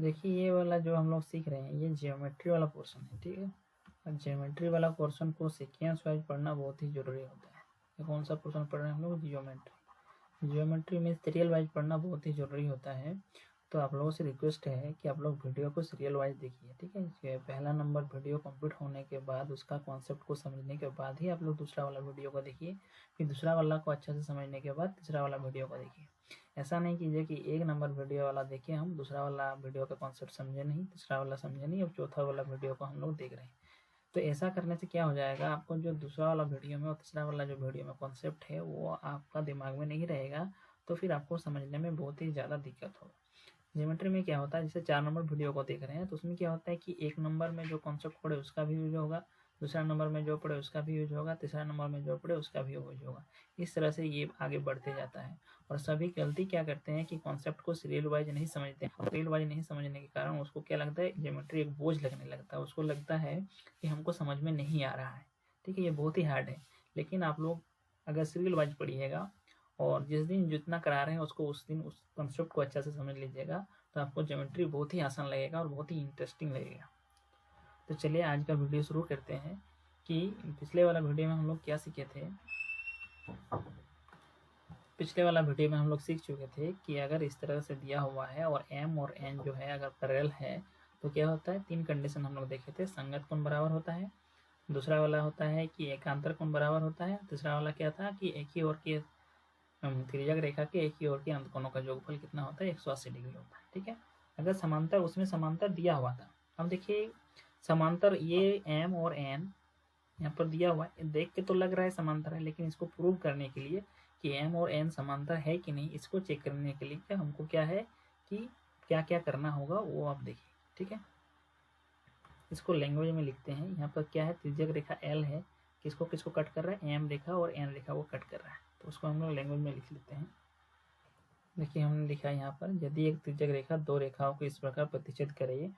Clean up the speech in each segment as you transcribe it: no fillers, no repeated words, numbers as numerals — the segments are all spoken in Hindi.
देखिए ये वाला जो हम लोग सीख रहे हैं ये जियोमेट्री वाला पोर्शन है, ठीक है। और जियोमेट्री वाला पोर्शन को सीक्वेंस वाइज पढ़ना बहुत ही ज़रूरी होता है। ये कौन सा पोर्शन पढ़ रहे हैं हम लोग? जियोमेट्री। जियोमेट्री में सीरियल वाइज पढ़ना बहुत ही ज़रूरी होता है। तो आप लोगों से रिक्वेस्ट है कि आप लोग वीडियो को सीरियल वाइज देखिए, ठीक है। ये पहला नंबर वीडियो कंप्लीट होने के बाद उसका कॉन्सेप्ट को समझने के बाद ही आप लोग दूसरा वाला वीडियो को देखिए। फिर दूसरा वाला को अच्छा से समझने के बाद तीसरा वाला वीडियो को देखिए। ऐसा नहीं कीजिए कि एक नंबर वीडियो वाला देखें हम, दूसरा वाला वीडियो का कॉन्सेप्ट समझे नहीं, तीसरा वाला समझे नहीं और चौथा वाला वीडियो को हम लोग देख रहे हैं। तो ऐसा करने से क्या हो जाएगा, आपको जो दूसरा वाला वीडियो में और तीसरा वाला जो वीडियो में कॉन्सेप्ट है वो आपका दिमाग में नहीं रहेगा। तो फिर आपको समझने में बहुत ही ज़्यादा दिक्कत होगा। ज्योमेट्री में क्या होता है, जैसे 4 नंबर वीडियो को देख रहे हैं तो उसमें क्या होता है कि एक नंबर में जो कॉन्सेप्ट पढ़े उसका भी यूज होगा, दूसरा नंबर में जो पढ़े उसका भी यूज होगा, तीसरा नंबर में जो पढ़े उसका भी यूज होगा। इस तरह से ये आगे बढ़ते जाता है। और सभी गलती क्या करते हैं कि कॉन्सेप्ट को सीरियल वाइज नहीं समझते हैं। सीरियल वाइज नहीं समझने के कारण उसको क्या लगता है, ज्योमेट्री एक बोझ लगने लगता है। उसको लगता है कि हमको समझ में नहीं आ रहा है, ठीक है। ये बहुत ही हार्ड है। लेकिन आप लोग अगर सीरियल वाइज पढ़िएगा और जिस दिन जितना करा रहे हैं उसको उस दिन उस कॉन्सेप्ट को अच्छा से समझ लीजिएगा तो आपको ज्योमेट्री बहुत ही आसान लगेगा और बहुत ही इंटरेस्टिंग लगेगा। तो चलिए आज का वीडियो शुरू करते हैं कि पिछले वाला वीडियो में हम लोग क्या सीखे थे। पिछले वाला वीडियो में हम लोग सीख चुके थे कि अगर इस तरह से दिया हुआ है और m और n जो है अगर पैरेलल है तो क्या होता है, 3 कंडीशन हम लोग देखे थे। संगत कोण बराबर होता है, दूसरा वाला होता है कि एकांतर कोण बराबर होता है, तीसरा वाला क्या था कि एक ही ओर के तिर्यक रेखा के एक ही ओर के अंत कोणों का योगफल कितना होता है, 180 डिग्री होता है, ठीक है। अगर समांतर, उसमें समांतर दिया हुआ था। अब देखिए समांतर ये m और n यहाँ पर दिया हुआ है, देख के तो लग रहा है समांतर है, लेकिन इसको प्रूव करने के लिए कि m और n समांतर है कि नहीं, इसको चेक करने के लिए क्या हमको क्या है कि क्या क्या करना होगा वो आप देखिए, ठीक है। इसको लैंग्वेज में लिखते हैं। यहाँ पर क्या है, तिर्यक रेखा L है, किसको किसको कट कर रहा है, m रेखा और n रेखा को कट कर रहा है। तो उसको हम लोग लैंग्वेज में लिख लेते हैं। देखिए हमने लिखा है यहाँ पर, यदि एक तिर्यक रेखा दो रेखाओं को इस प्रकार प्रतिच्छेद करे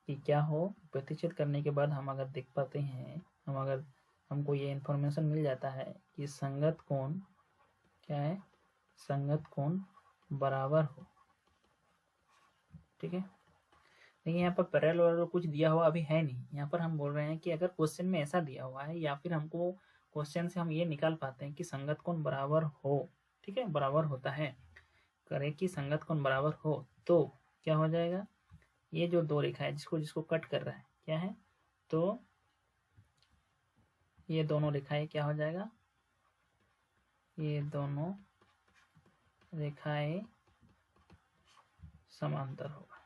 कि क्या हो, प्रतिच्छेद करने के बाद हम अगर देख पाते हैं, हम अगर हमको ये इन्फॉर्मेशन मिल जाता है कि संगत कोण क्या है, संगत कोण बराबर हो, ठीक है। देखिए यहाँ पर पैरेलल वाला कुछ दिया हुआ अभी है नहीं। यहाँ पर हम बोल रहे हैं कि अगर क्वेश्चन में ऐसा दिया हुआ है या फिर हमको क्वेश्चन से हम ये निकाल पाते हैं कि संगत कोण बराबर हो, ठीक है, बराबर होता है, करे कि संगत कोण बराबर हो तो क्या हो जाएगा, ये जो दो रेखा है जिसको जिसको कट कर रहा है क्या है, तो ये दोनों रेखाएं क्या हो जाएगा, ये दोनों रेखाएं समांतर होगा,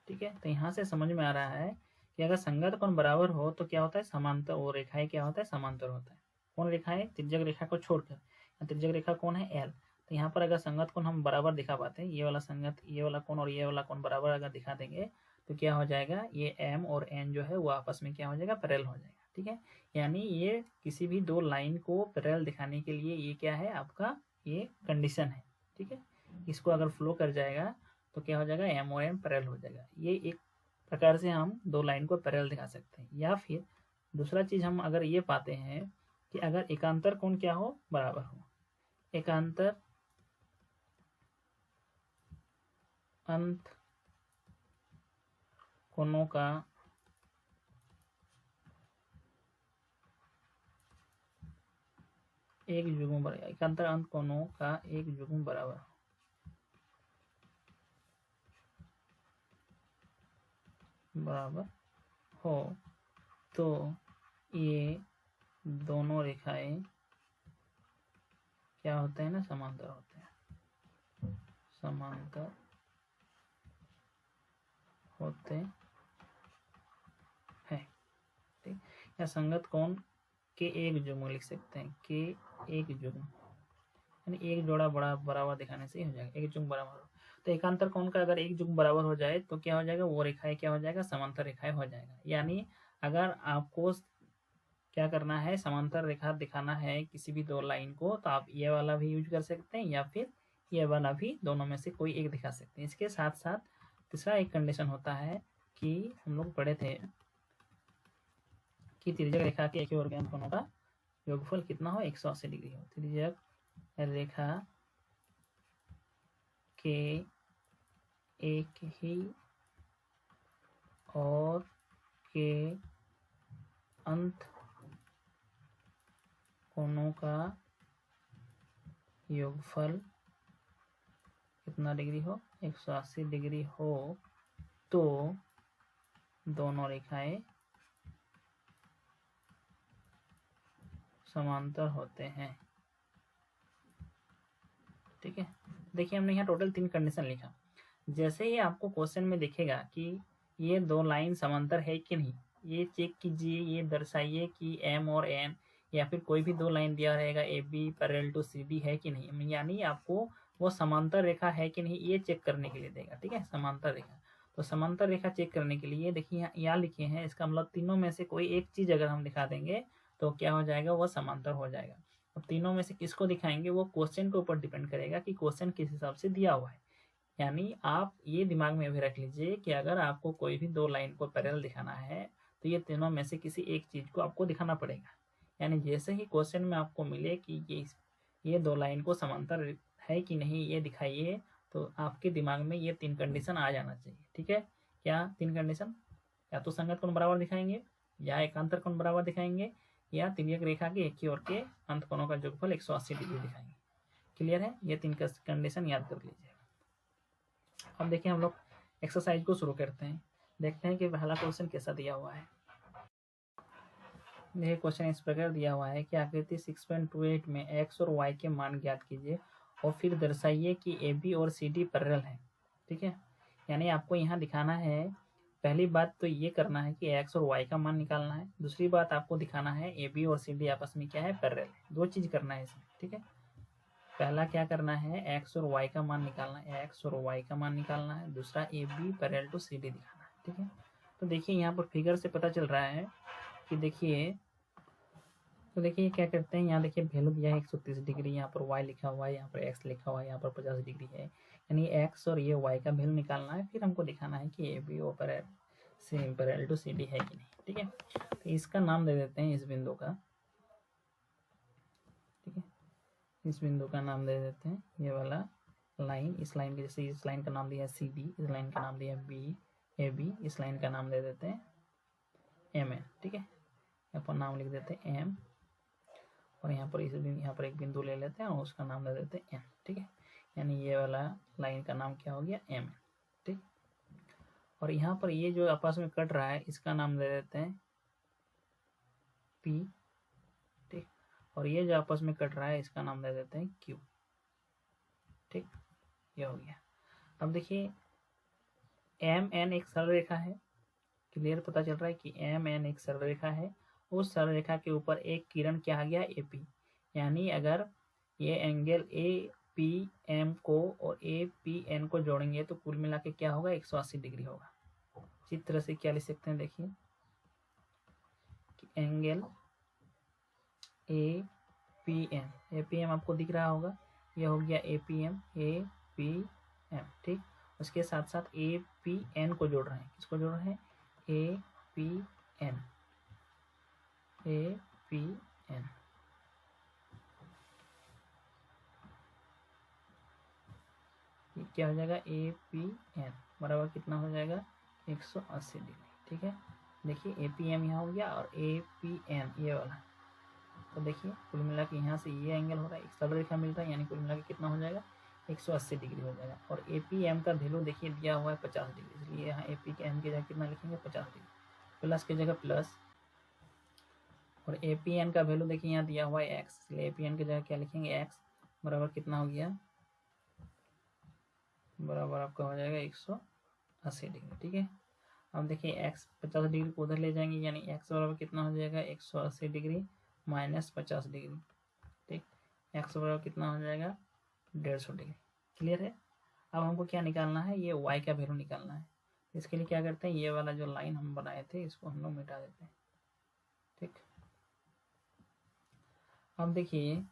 ठीक है। तो यहाँ से समझ में आ रहा है कि अगर संगत कोण बराबर हो तो क्या होता है, समांतर, वो रेखाएं क्या होता है, समांतर होता है। कौन रेखाएं, तिर्यक रेखा को छोड़कर। तिर्यक रेखा कौन है, एल। तो यहाँ पर अगर संगत कोण हम बराबर दिखा पाते हैं, ये वाला संगत, ये वाला कोण और ये वाला कोण बराबर अगर दिखा देंगे तो क्या हो जाएगा, ये m और n जो है वो आपस में क्या हो जाएगा, पैरेलल हो जाएगा, ठीक है। यानी ये किसी भी दो लाइन को पैरेलल दिखाने के लिए ये क्या है आपका, ये कंडीशन है, ठीक है। इसको अगर फ्लो कर जाएगा तो क्या हो जाएगा, m और n पैरेलल हो जाएगा। ये एक प्रकार से हम दो लाइन को पैरेलल दिखा सकते हैं। या फिर दूसरा चीज हम अगर ये पाते हैं कि अगर एकांतर कोण क्या हो, बराबर हो, एकांतर अंत कोणों का एक युग्म बराबर, एकांतर अंत कोणों का एक युग्म बराबर हो तो ये दोनों रेखाएं क्या होते हैं ना, समांतर होते हैं, समांतर होते हैं, ठीक। या संगत कोण के एक युग्म लिख सकते हैं, के एक युग्म, यानी एक जोड़ा बड़ा बराबर दिखाने से ही हो जाएगा, एक युग्म बराबर हो। तो एकांतर कोण का अगर एक युग्म बराबर हो जाए तो क्या हो जाएगा, वो रेखाएं क्या हो जाएगा, समांतर रेखाएं हो जाएगा। यानी अगर आपको क्या करना है, समांतर रेखा दिखाना है किसी भी दो लाइन को, तो आप ये वाला भी यूज कर सकते हैं या फिर ये वाला भी, दोनों में से कोई एक दिखा सकते हैं। इसके साथ साथ तीसरा एक कंडीशन होता है कि हम लोग पढ़े थे कि तिर्यक रेखा के एक ही ओर के अंत कोणों का योगफल कितना हो, 180 डिग्री हो। तिर्यक रेखा के एक ही और के अंत कोणों का योगफल कितना डिग्री हो, 180 डिग्री हो तो दोनों रेखाएं समांतर होते हैं। ठीक है, देखिए हमने यहाँ टोटल 3 कंडीशन लिखा। जैसे ही आपको क्वेश्चन में दिखेगा कि ये दो लाइन समांतर है कि नहीं, ये चेक कीजिए, ये दर्शाइए कि एम और एन या फिर कोई भी दो लाइन दिया रहेगा A B parallel to C D है कि नहीं, यानी आपको वो समांतर रेखा है कि नहीं ये चेक करने के लिए देगा। ठीक है, समांतर रेखा, तो समांतर रेखा चेक करने के लिए देखिए यहाँ लिखे हैं, इसका मतलब तीनों में से कोई एक चीज अगर हम दिखा देंगे तो क्या हो जाएगा, वह समांतर हो जाएगा। अब तीनों में से किसको दिखाएंगे वो क्वेश्चन के ऊपर डिपेंड करेगा कि क्वेश्चन किस हिसाब से दिया हुआ है। यानी आप ये दिमाग में भी रख लीजिए कि अगर आपको कोई भी दो लाइन को पैरेलल दिखाना है तो ये तीनों में से किसी एक चीज को आपको दिखाना पड़ेगा। यानी जैसे ही क्वेश्चन में आपको मिले कि ये दो लाइन को समांतर है कि नहीं ये दिखाइए, तो आपके दिमाग में ये 3 कंडीशन आ जाना चाहिए। ठीक है, क्या 3 कंडीशन, या तो संगत कोण बराबर दिखाएंगे, या एकांतर कोण बराबर दिखाएंगे, या तिर्यक रेखा के एक ही ओर के अंत कोणों का योगफल 180 डिग्री दिखाएंगे। क्लियर है, ये 3 कंडीशन याद कर लीजिए। अब देखिए हम लोग एक्सरसाइज को शुरू करते हैं, देखते हैं कि पहला क्वेश्चन कैसा दिया हुआ है। देखिए क्वेश्चन इस प्रकार दिया हुआ है कि आकृति 6.28 में x और y के मान ज्ञात कीजिए और फिर दर्शाइए कि ए बी और सी डी पैरेलल है। ठीक है, यानी आपको यहाँ दिखाना है, पहली बात तो ये करना है कि x और y का मान निकालना है, दूसरी बात आपको दिखाना है ए बी और सी डी आपस में क्या है, पैरेलल है। 2 चीज करना है इसमें। ठीक है, पहला क्या करना है, x और y का मान निकालना है, x और y का मान निकालना है, दूसरा A B parallel to C D दिखाना है। ठीक है, तो देखिए यहाँ पर फिगर से पता चल रहा है कि देखिए, तो देखिए क्या करते हैं, यहाँ देखिए वैल्यू दिया है 130 डिग्री, यहाँ पर y लिखा हुआ है, यहाँ पर x लिखा हुआ है, यहाँ पर 50 डिग्री है, यानी x और ये y का वैल्यू निकालना है। फिर हमको दिखाना है कि ए बी और पैरेलल टू सी डी है कि नहीं। ठीक है, तो इसका नाम दे देते हैं इस बिंदु का। ठीक है, इस बिंदु का नाम दे देते हैं ये वाला लाइन, इस लाइन के जैसे इस लाइन का नाम दिया है सी डी, इस लाइन का नाम दिया है बी ए बी, इस लाइन का नाम दे देते हैं एम एन। ठीक है, यहाँ पर नाम लिख देते हैं एम, और यहाँ पर यहाँ पर एक बिंदु ले लेते हैं और उसका नाम दे देते हैं एन। ठीक है, यानी ये वाला लाइन का नाम क्या हो गया, एम एन। ठीक, और यहाँ पर ये जो आपस में कट रहा है इसका नाम दे देते हैं पी। ठीक, और ये जो आपस में कट रहा है इसका नाम दे देते हैं क्यू। ठीक, ये हो गया। अब देखिए एम एन एक सरल रेखा है, क्लियर पता चल रहा है कि एम एन एक सरल रेखा है, उस सरल रेखा के ऊपर एक किरण क्या आ गया, ए पी। यानी अगर ये एंगल ए पी एम को और ए पी एन को जोड़ेंगे तो कुल मिला के क्या होगा, 180 डिग्री होगा। चित्र से क्या लिख सकते हैं, देखिए कि एंगल ए पी एम आपको दिख रहा होगा, ये हो गया ए पी एम। ठीक, उसके साथ साथ ए पी एन को जोड़ रहे हैं, किसको जोड़ रहे हैं, A P N, A P N. क्या हो जाएगा, ए पी एन बराबर कितना हो जाएगा, 180 डिग्री। ठीक है, देखिए ए पी एम यहाँ हो गया और ए पी एन ये वाला, तो देखिए कुल मिला के यहाँ से ये एंगल हो रहा है, एक सरल रेखा मिल रहा है, यानी कुल मिला के कितना हो जाएगा, 180 डिग्री हो जाएगा। और ए पी एम का वैल्यू देखिए दिया हुआ है 50 डिग्री, इसलिए यहाँ ए पी के एम की जगह कितना लिखेंगे, 50 डिग्री, प्लस की जगह प्लस, और ए पी एन का वैल्यू देखिए यहाँ दिया हुआ है एक्स, इसलिए ए पी एन की जगह क्या लिखेंगे, एक्स बराबर कितना हो गया, बराबर आपका हो जाएगा 180 डिग्री। ठीक है, अब देखिए एक्स 50 डिग्री को उधर ले जाएंगे, यानी एक्स बराबर कितना हो जाएगा, 180 डिग्री माइनस 50 डिग्री। ठीक, एक्स बराबर कितना हो जाएगा, 150 डिग्री। क्लियर है, अब हमको क्या निकालना है, ये वाई का वैल्यू निकालना है। इसके लिए क्या करते हैं, ये वाला जो लाइन हम बनाए थे इसको हम लोग मिटा देते हैं। ठीक, अब देखिए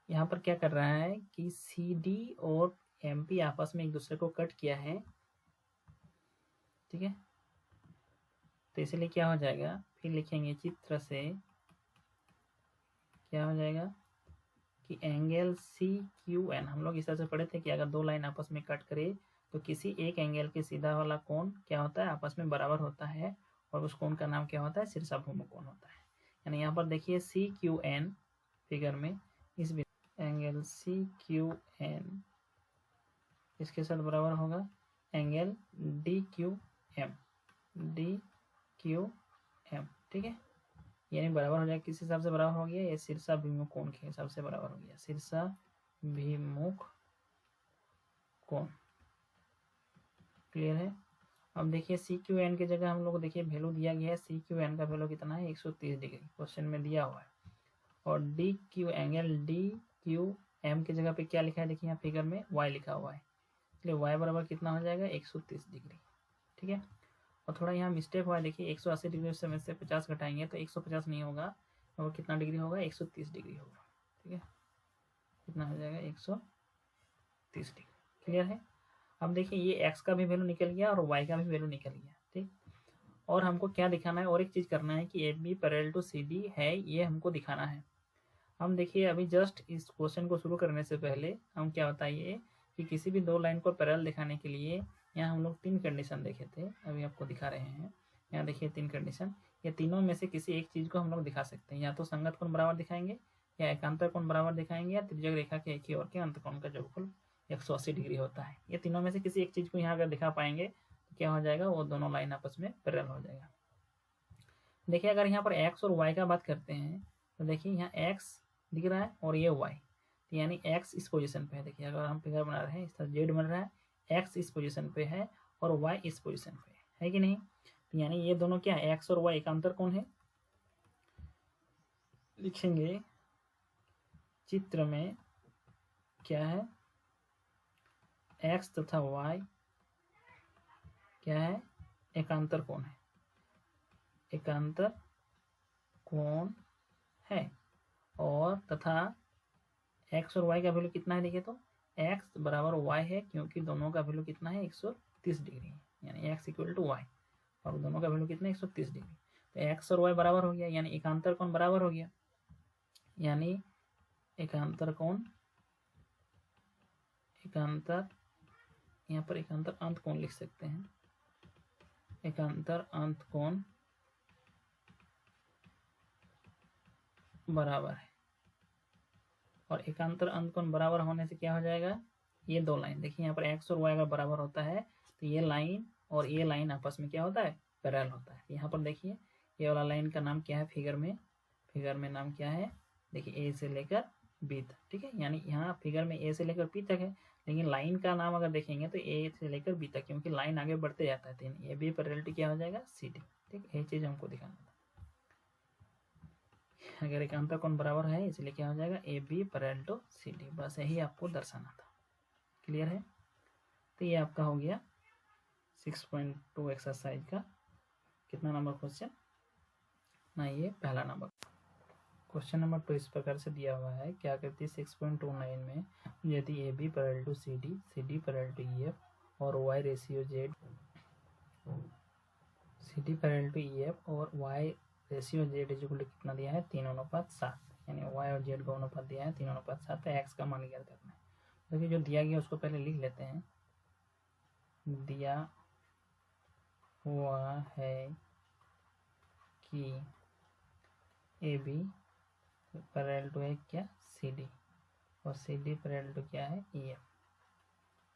यहाँ पर क्या कर रहा है कि सी डी और एम पी आपस में एक दूसरे को कट किया है। ठीक है, तो इसलिए क्या हो जाएगा, फिर लिखेंगे चित्र से क्या हो जाएगा कि एंगल सी क्यू एन, हम लोग इस तरह से पढ़े थे कि अगर दो लाइन आपस में कट करे तो किसी एक एंगल के सीधा वाला कोण क्या होता है, आपस में बराबर होता है, और उस कोण का नाम क्या होता है, शीर्षाभूमि कोण होता है। यानी यहाँ पर देखिए CQN फिगर में इस एंगल CQN इसके साथ बराबर होगा एंगल DQM, ठीक है। यानी बराबर हो जाएगा, किस हिसाब से बराबर हो गया, ये शीर्षाभिमुख कोण के हिसाब से बराबर हो गया, शीर्षाभिमुख कोण। क्लियर है। अब देखिए CQN की जगह हम लोग देखिए वैल्यू दिया गया है, CQN का वैल्यू कितना है, 130 डिग्री क्वेश्चन में दिया हुआ है। और एंगल DQM की जगह पे क्या लिखा है, देखिए यहाँ फिगर में Y लिखा हुआ है, इसलिए Y बराबर कितना हो जाएगा, 130 डिग्री। ठीक है। और थोड़ा यहाँ मिस्टेक हुआ है, देखिए 180 डिग्री से 50 घटाएंगे तो 150 नहीं होगा, और कितना डिग्री होगा, 130 डिग्री होगा। ठीक है, कितना हो जाएगा, 130 डिग्री। क्लियर है। अब देखिए ये x का भी वैल्यू निकल गया और y का भी वैल्यू निकल गया। ठीक। और हमको क्या दिखाना है, और एक चीज करना है कि AB पैरेलल टू CD है, ये हमको दिखाना है। हम देखिए अभी जस्ट इस क्वेश्चन को शुरू करने से पहले हम क्या बताइए कि किसी भी दो लाइन को पैरेलल दिखाने के लिए यहाँ हम लोग 3 कंडीशन देखे थे, अभी आपको दिखा रहे हैं। यहाँ देखिए 3 कंडीशन, ये तीनों में से किसी एक चीज को हम लोग दिखा सकते हैं, या तो संगत कोण बराबर दिखाएंगे, या एकांतर कोण बराबर दिखाएंगे, या त्रिज्यक रेखा के एक ही ओर के अंतकोण का जोगफल 180 डिग्री होता है। ये तीनों में से किसी एक चीज को यहाँ अगर दिखा पाएंगे तो क्या हो जाएगा, वो दोनों लाइन आपस में पैरेलल हो जाएगा। देखिए अगर यहाँ पर x और y का बात करते हैं तो देखिए यहाँ x दिख रहा है और ये y, तो यानी x इस पोजीशन पे है। देखिए अगर हम फिगर बना रहे हैं इस तरह z बन रहा है, x इस पोजीशन पे है और y इस पोजीशन पे है कि नहीं, तो यानी ये दोनों क्या है, x और y एकांतर कोण है। लिखेंगे चित्र में क्या है, x तथा y क्या है, एकांतर कोण है, एकांतर कोण है। और तथा x और y का वैल्यू कितना है, देखिए तो x बराबर y है, क्योंकि दोनों का वैल्यू कितना है, 130 डिग्री है, यानी x इक्वल टू y, और दोनों का वैल्यू कितना है, 130 डिग्री। तो x और y बराबर हो गया, यानी एकांतर कोण बराबर हो गया, यानी एकांतर कोण, एकांतर, यहाँ पर एकांतर अंत कोण लिख सकते हैं, एकांतर अंत कोण बराबर है। और एकांतर अंत कोण बराबर होने से क्या हो जाएगा, ये दो लाइन देखिए यहाँ पर x और y अगर बराबर होता है तो ये लाइन और ये लाइन आपस में क्या होता है, पैरेलल होता है। यहाँ पर देखिए ये वाला लाइन का नाम क्या है, फिगर में नाम क्या है, देखिए A से लेकर B तक। ठीक है, यानी यहाँ फिगर में A से लेकर P तक है, लेकिन लाइन का नाम अगर देखेंगे तो A से लेकर B तक, क्योंकि लाइन आगे बढ़ते जाता है, तो AB पैरेलल टू क्या हो जाएगा, CD। ठीक, ये चीज हमको दिखाना था। अगर एकांतर कोण बराबर है इसलिए क्या हो जाएगा, AB पैरेलल टू CD, बस यही आपको दर्शाना था। क्लियर है। तो ये आपका हो गया 6.2 एक्सरसाइज का कितना नंबर क्वेश्चन ना, ये पहला नंबर। क्वेश्चन नंबर 2 इस प्रकार से दिया हुआ है, क्या करती है 6.29 में यदि AB parallel to CD, CD parallel to EF और Y ratio Z, CD parallel to EF और Y ratio Z equal to कितना दिया है, 3:7, यानी Y और Z का अनुपात दिया है 3:7 है, x का मान ज्ञात करना है। देखिए जो दिया गया उसको पहले लिख लेते हैं। दिया हुआ है कि AB पैरेलल टू है क्या, CD, और CD पैरेलल टू क्या है, EF।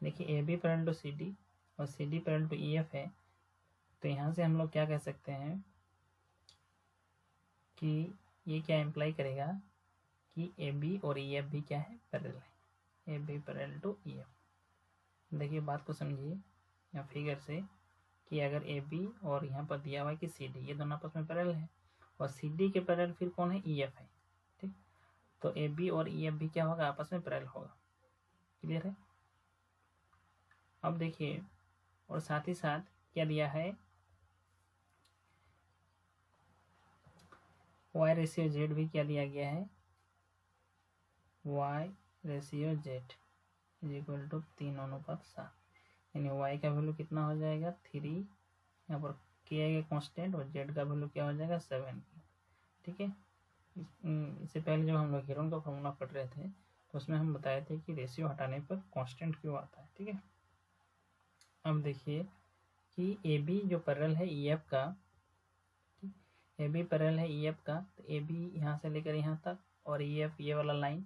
देखिए AB पैरेलल टू CD और CD पैरेलल टू EF है, तो यहाँ से हम लोग क्या कह सकते हैं कि ये क्या इम्प्लाई करेगा कि AB और EF भी क्या है, पैरेलल है, AB पैरेलल टू EF। देखिए बात को समझिए यहाँ फिगर से कि अगर AB और यहाँ पर दिया हुआ है कि CD, ये दोनों आपस में पैरेलल है, और CD के पैरेलल फिर कौन है, EF है। ठीक, तो AB और EF भी क्या होगा, आपस में पैरेलल होगा। क्लियर है। अब देखिए और साथ ही साथ क्या दिया है, Y रेशियो Z भी क्या दिया गया है, Y ratio Z is equal to 3:7, यानी Y का वैल्यू कितना हो जाएगा, 3, यहाँ पर K आएगा कांस्टेंट, और Z का वैल्यू क्या हो जाएगा, 7। ठीक है। इससे पहले जब हम लोग हेरोन का फॉर्मूला पढ़ रहे थे तो उसमें हम बताए थे कि रेशियो हटाने पर कांस्टेंट क्यों आता है। ठीक है, अब देखिए कि ए बी जो पैरेलल है ई एफ का, ए बी पैरेलल है ई एफ का, तो ए बी यहाँ से लेकर यहाँ तक और ई एफ ये वाला लाइन,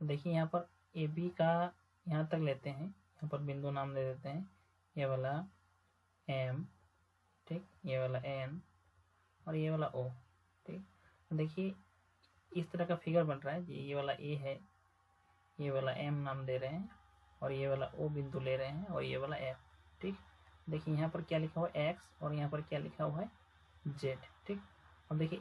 तो देखिए यहाँ पर ए बी का यहाँ तक लेते हैं, यहाँ पर बिंदु नाम दे देते हैं, ये वाला एम, ठीक, ये वाला एन और ये वाला ओ, ठीक। तो देखिए इस तरह का फिगर बन रहा है, ये वाला ए है, ये वाला एम नाम दे रहे हैं और ये वाला ओ बिंदु ले रहे हैं और ये वाला एफ, ठीक। देखिए यहाँ पर क्या लिखा हुआ है एक्स और यहाँ पर क्या लिखा हुआ है जेड, ठीक। अब देखिए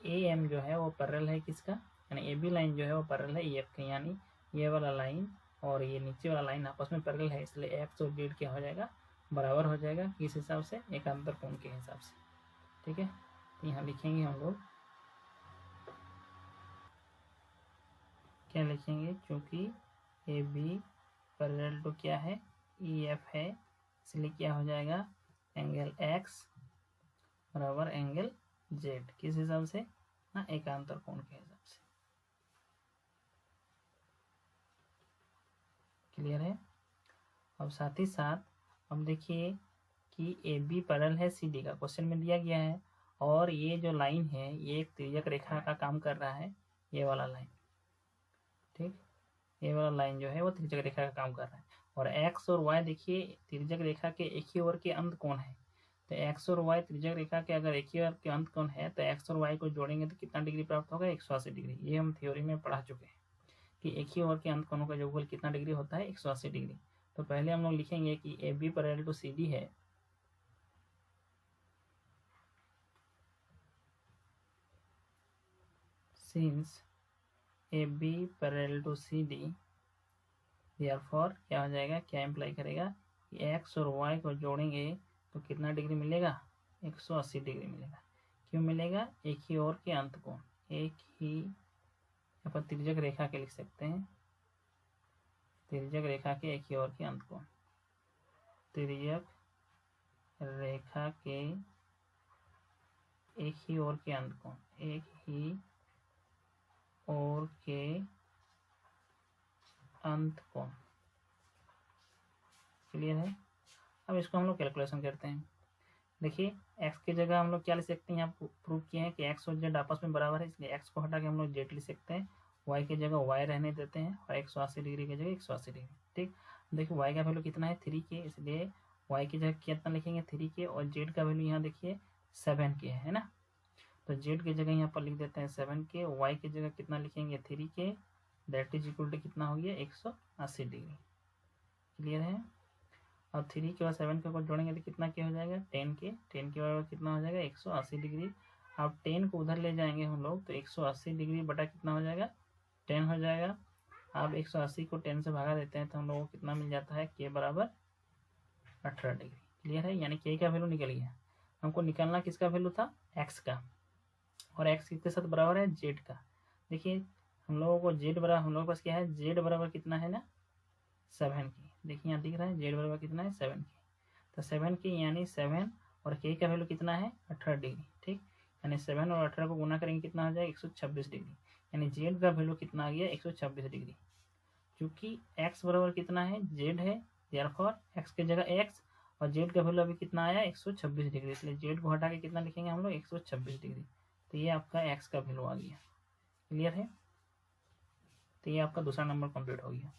ए एम जो है वो पैरेलल है किसका, यानी ए बी लाइन जो है वो पैरेलल है ई एफ का, यानी ये वाला लाइन और ये नीचे वाला लाइन आपस में पैरेलल है, इसलिए एक्स और जेड क्या हो जाएगा, बराबर हो जाएगा, किस हिसाब से, एकांतर कोण के हिसाब से, ठीक है। तो यहाँ लिखेंगे हम लोग, क्या लिखेंगे, क्योंकि ए बी पैरेलल टू क्या है, ई एफ है, इसलिए क्या हो जाएगा, एंगल एक्स बराबर एंगल जेड, किस हिसाब से ना, एकांतर कोण के हिसाब से। क्लियर है। अब साथ ही साथ हम देखिए कि ए बी पैरेलल है सी डी का, क्वेश्चन में दिया गया है, और ये जो लाइन है ये एक तिर्यक रेखा का काम कर रहा है, ये वाला लाइन, ठीक, ये वाला लाइन जो है वो तिर्यक रेखा का काम कर रहा है, और एक्स और वाई देखिए तिर्यक रेखा के एक ही ओर के अंत कोण है, तो एक्स और वाई तिर्यक रेखा के अगर एक ही ओर के अंत कोण है तो एक्स और वाई को जोड़ेंगे तो कितना डिग्री प्राप्त होगा, 180 डिग्री। ये हम थ्योरी में पढ़ा चुके हैं कि एक ही ओर के अंत कोणों का योगफल कितना डिग्री होता है, 180 डिग्री। तो पहले हम लोग लिखेंगे कि A B parallel to C D है, since A B parallel to C D, therefore क्या हो जाएगा, क्या इम्प्लाई करेगा कि एक्स और वाई को जोड़ेंगे तो कितना डिग्री मिलेगा, 180 डिग्री मिलेगा। क्यों मिलेगा, एक ही ओर के अंत कोण, एक ही, यहाँ पर तिर्यक रेखा के लिख सकते हैं, तिर्यक रेखा के एक ही ओर के अंत कोण, तिर्यक रेखा के एक ही ओर के अंत कोण, एक ही ओर के अंत कोण। क्लियर है। अब इसको हम लोग कैलकुलेशन करते हैं। देखिए x की जगह हम लोग क्या लिख सकते हैं, यहाँ प्रूव किए हैं कि x और z आपस में बराबर है, इसलिए x को हटा के हम लोग z लिख सकते हैं, y की जगह y रहने देते हैं और 180 डिग्री की जगह 180 डिग्री, ठीक। देखिए y का वैल्यू कितना है 3k, इसलिए y की जगह कितना लिखेंगे 3k, और z का वैल्यू यहाँ देखिए 7k है ना, तो z की जगह यहाँ पर लिख देते हैं 7k, y की जगह कितना लिखेंगे 3k, that is equal to कितना हो गया 180 डिग्री। क्लियर है। और 3 के बाद 7 के को जोड़ेंगे तो कितना के हो जाएगा 10k, 10 के बराबर कितना हो जाएगा 180 डिग्री। अब 10 को उधर ले जाएंगे हम लोग तो 180 डिग्री बटा कितना हो जाएगा 10 हो जाएगा। अब 180 को 10 से भागा देते हैं तो हम लोगों को कितना मिल जाता है k बराबर 18 डिग्री। क्लियर है, यानी k का वैल्यू निकल गया। हमको निकालना किसका वैल्यू था, x का, और x किसके साथ बराबर है z का। देखिए हम लोगों को z बराबर, हम लोगों के पास क्या है z बराबर कितना है ना 7 की, देखिए यहाँ दिख रहा है z बराबर कितना है 7 की, तो 7 की यानी 7 और k का वैल्यू कितना है 18 डिग्री, ठीक, यानी 7 और 18 को गुना करेंगे कितना हो जाएगा 126 डिग्री, यानी z का वैल्यू कितना आ गया 126 डिग्री। क्योंकि x बराबर कितना है z है, देयरफॉर x की जगह x और z का वैल्यू अभी कितना आया 126 डिग्री, इसलिए z को हटा के कितना लिखेंगे हम लोग 126 डिग्री, तो ये आपका x का वैल्यू आ गया। क्लियर है, तो ये आपका दूसरा नंबर कंप्लीट हो गया।